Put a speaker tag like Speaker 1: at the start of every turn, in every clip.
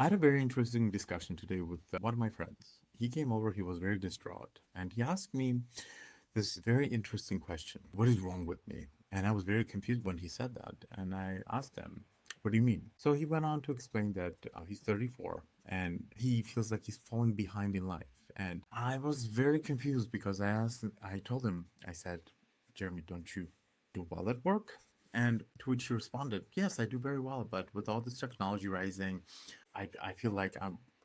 Speaker 1: I had a very interesting discussion today with one of my friends. He came over, he was very distraught, and he asked me this very interesting question. What is wrong with me? And I was very confused when he said that. And I asked him, what do you mean? So he went on to explain that he's 34 and he feels like he's falling behind in life. And I was very confused because I told him, I said, Jeremy, don't you do well at work? And to which he responded, yes, I do very well, but with all this technology rising, I feel like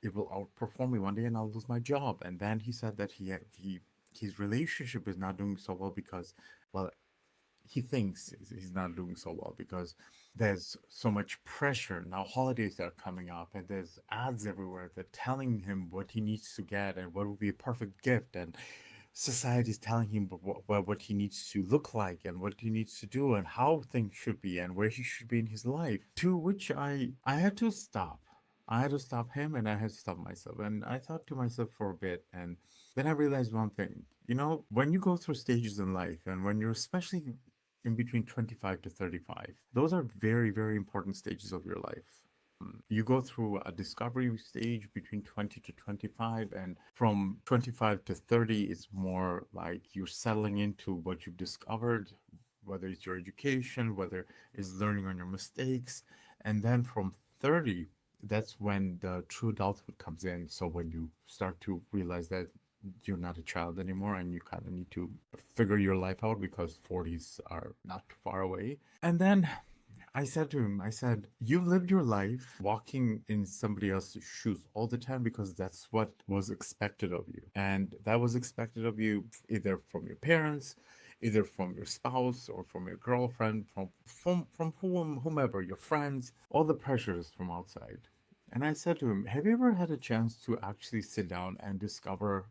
Speaker 1: it will outperform me one day and I'll lose my job. And then he said that his relationship is not doing so well because, well, he thinks he's not doing so well because there's so much pressure. Now holidays are coming up and there's ads everywhere that telling him what he needs to get and what would be a perfect gift, and society is telling him what he needs to look like and what he needs to do and how things should be and where he should be in his life. To which I had to stop. I had to stop him and I had to stop myself. And I thought to myself for a bit, and then I realized one thing. You know, when you go through stages in life and when you're especially in between 25 to 35, those are very, very important stages of your life. You go through a discovery stage between 20 to 25, and from 25 to 30, it's more like you're settling into what you've discovered, whether it's your education, whether it's learning on your mistakes. And then from 30, that's when the true adulthood comes in. So when you start to realize that you're not a child anymore and you kind of need to figure your life out because 40s are not too far away. And then I said to him, I said, you lived your life walking in somebody else's shoes all the time because that's what was expected of you. And that was expected of you either from your parents, either from your spouse or from your girlfriend, from whomever, your friends, all the pressures from outside. And I said to him, have you ever had a chance to actually sit down and discover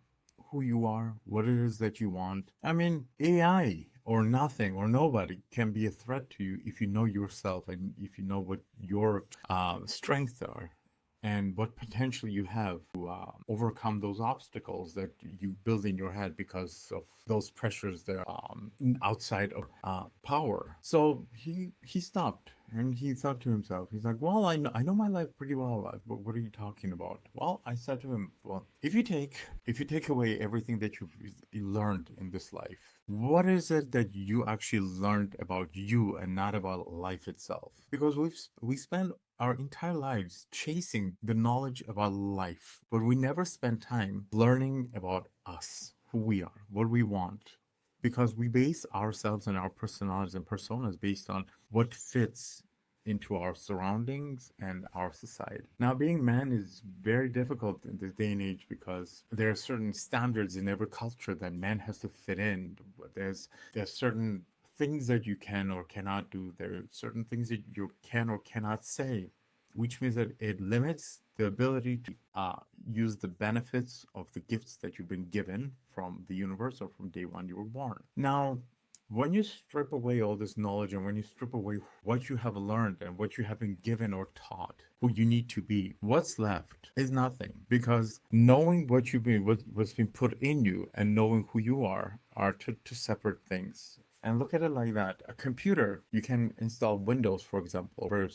Speaker 1: who you are, what it is that you want? I mean, AI or nothing or nobody can be a threat to you if you know yourself and if you know what your strengths are and what potential you have to overcome those obstacles that you build in your head because of those pressures that are outside of power. So he stopped and he thought to himself, he's like, well, I know my life pretty well. But what are you talking about? Well, I said to him, well, if you take away everything that you learned in this life, what is it that you actually learned about you and not about life itself? Because we spend our entire lives chasing the knowledge about life, but we never spend time learning about us, who we are, what we want, because we base ourselves and our personalities and personas based on what fits into our surroundings and our society. Now, being man is very difficult in this day and age because there are certain standards in every culture that man has to fit in. There's certain things that you can or cannot do. There are certain things that you can or cannot say, which means that it limits the ability to use the benefits of the gifts that you've been given from the universe or from day one you were born. Now, when you strip away all this knowledge and when you strip away what you have learned and what you have been given or taught, who you need to be, what's left is nothing. Because knowing what you've been, what's been put in you and knowing who you are two separate things. And look at it like that. A computer, you can install Windows, for example, or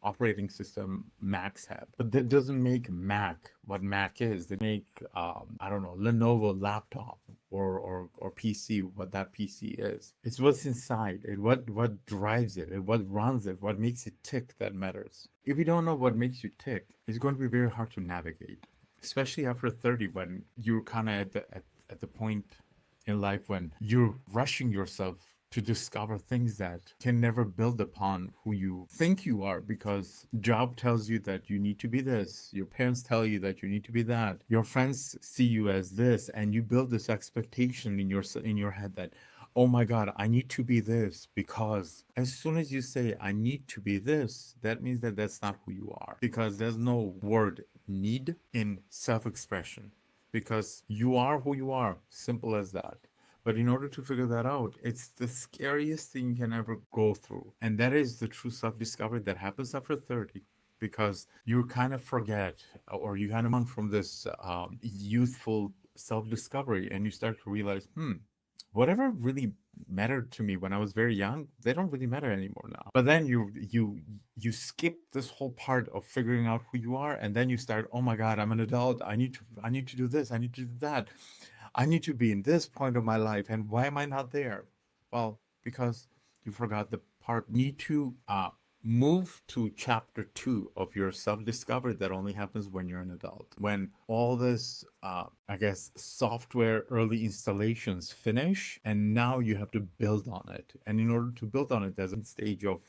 Speaker 1: operating system Macs have. But that doesn't make Mac what Mac is. They make, I don't know, Lenovo laptop or PC, what that PC is. It's what's inside it, what drives it, and what runs it, what makes it tick that matters. If you don't know what makes you tick, it's going to be very hard to navigate, especially after 30 when you're kind of at the point in life when you're rushing yourself to discover things that can never build upon who you think you are, because job tells you that you need to be this, your parents tell you that you need to be that, your friends see you as this, and you build this expectation in your head that, oh my god, I need to be this. Because as soon as you say I need to be this, that means that that's not who you are, because there's no word need in self-expression, because you are who you are. Simple as that. But in order to figure that out, it's the scariest thing you can ever go through. And that is the true self discovery that happens after 30. Because you kind of forget, or you kind of run from this youthful self discovery, and you start to realize, whatever really mattered to me when I was very young, they don't really matter anymore now. But then you skip this whole part of figuring out who you are, and then you start, oh my God, I'm an adult. I need to do this. I need to do that. I need to be in this point of my life, and why am I not there? Well, because you forgot the part. Need to move to chapter two of your self-discovery that only happens when you're an adult. When all this, I guess, software early installations finish, and now you have to build on it. And in order to build on it, there's a stage of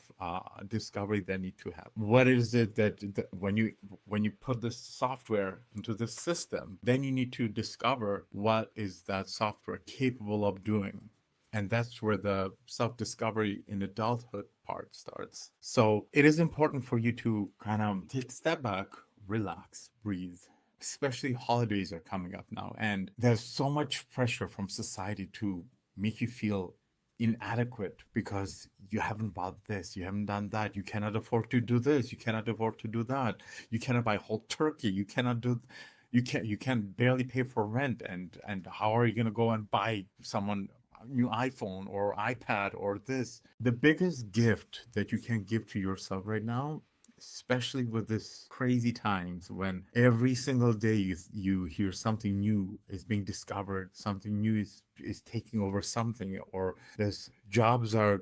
Speaker 1: discovery that need to happen. What is it that when you put this software into this system, then you need to discover what is that software capable of doing. And that's where the self-discovery in adulthood part starts. So it is important for you to kind of take a step back, relax, breathe. Especially holidays are coming up now, and there's so much pressure from society to make you feel inadequate because you haven't bought this, you haven't done that, you cannot afford to do this, you cannot afford to do that, you cannot buy whole turkey, you can barely pay for rent, and how are you going to go and buy someone a new iPhone or iPad or this? The biggest gift that you can give to yourself right now, especially with this crazy times when every single day you hear something new is being discovered, something new is taking over something, or there's jobs are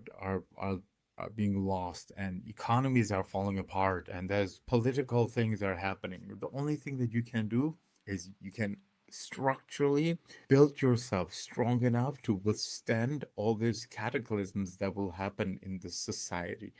Speaker 1: being lost, and economies are falling apart, and there's political things that are happening. The only thing that you can do is you can structurally build yourself strong enough to withstand all these cataclysms that will happen in this society.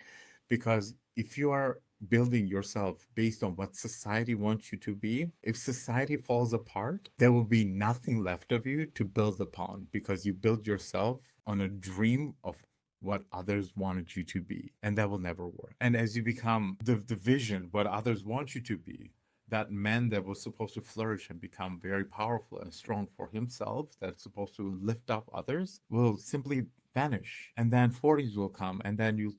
Speaker 1: Because if you are building yourself based on what society wants you to be, if society falls apart, there will be nothing left of you to build upon, because you build yourself on a dream of what others wanted you to be, and that will never work. And as you become the vision, what others want you to be, that man that was supposed to flourish and become very powerful and strong for himself, that's supposed to lift up others, will simply vanish. And then 40s will come, and then you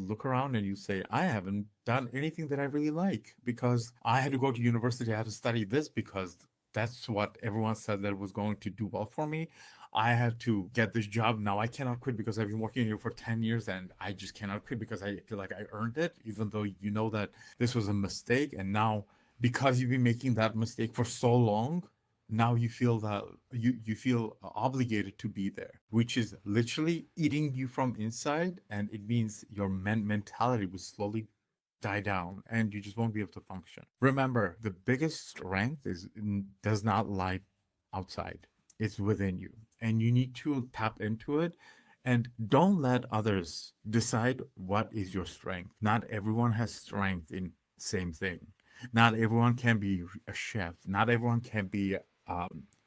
Speaker 1: look around and you say, I haven't done anything that I really like, because I had to go to university, I had to study this because that's what everyone said that was going to do well for me. I had to get this job. Now I cannot quit because I've been working here for 10 years, and I just cannot quit because I feel like I earned it, even though you know that this was a mistake. And now, because you've been making that mistake for so long, now you feel that you feel obligated to be there, which is literally eating you from inside, and it means your mentality will slowly die down, and you just won't be able to function. Remember, the biggest strength does not lie outside. It's within you, and you need to tap into it. And don't let others decide what is your strength. Not everyone has strength in same thing. Not everyone can be a chef. Not everyone can be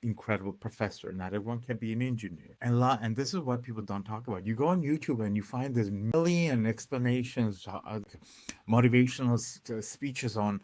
Speaker 1: incredible professor. Not everyone can be an engineer. And this is what people don't talk about. You go on YouTube and you find this million explanations, motivational speeches on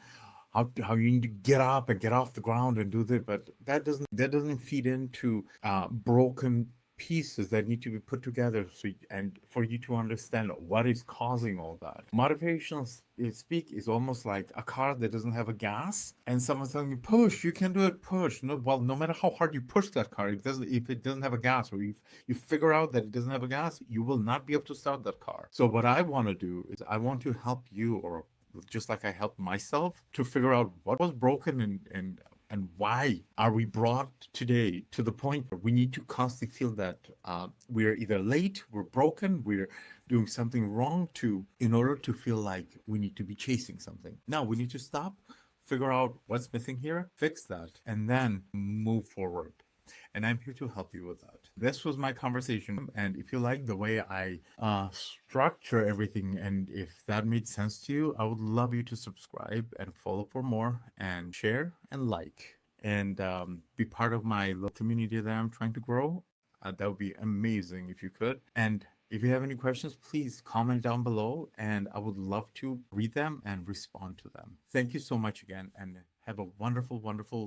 Speaker 1: how you need to get up and get off the ground and do that, but that doesn't feed into broken pieces that need to be put together, and for you to understand what is causing all that. Motivational speak is almost like a car that doesn't have a gas, and someone's telling you, push, you can do it, push. No, well, no matter how hard you push that car, if it doesn't have a gas, or if you figure out that it doesn't have a gas, you will not be able to start that car. So what I want to do is I want to help you, or just like I helped myself, to figure out what was broken, and why are we brought today to the point where we need to constantly feel that we're either late, we're broken, we're doing something wrong, in order to feel like we need to be chasing something. Now we need to stop, figure out what's missing here, fix that, and then move forward. And I'm here to help you with that. This was my conversation, and if you like the way I structure everything, and if that made sense to you, I would love you to subscribe and follow for more, and share and like, and be part of my little community that I'm trying to grow. That would be amazing if you could. And if you have any questions, please comment down below, and I would love to read them and respond to them. Thank you so much again, and have a wonderful, wonderful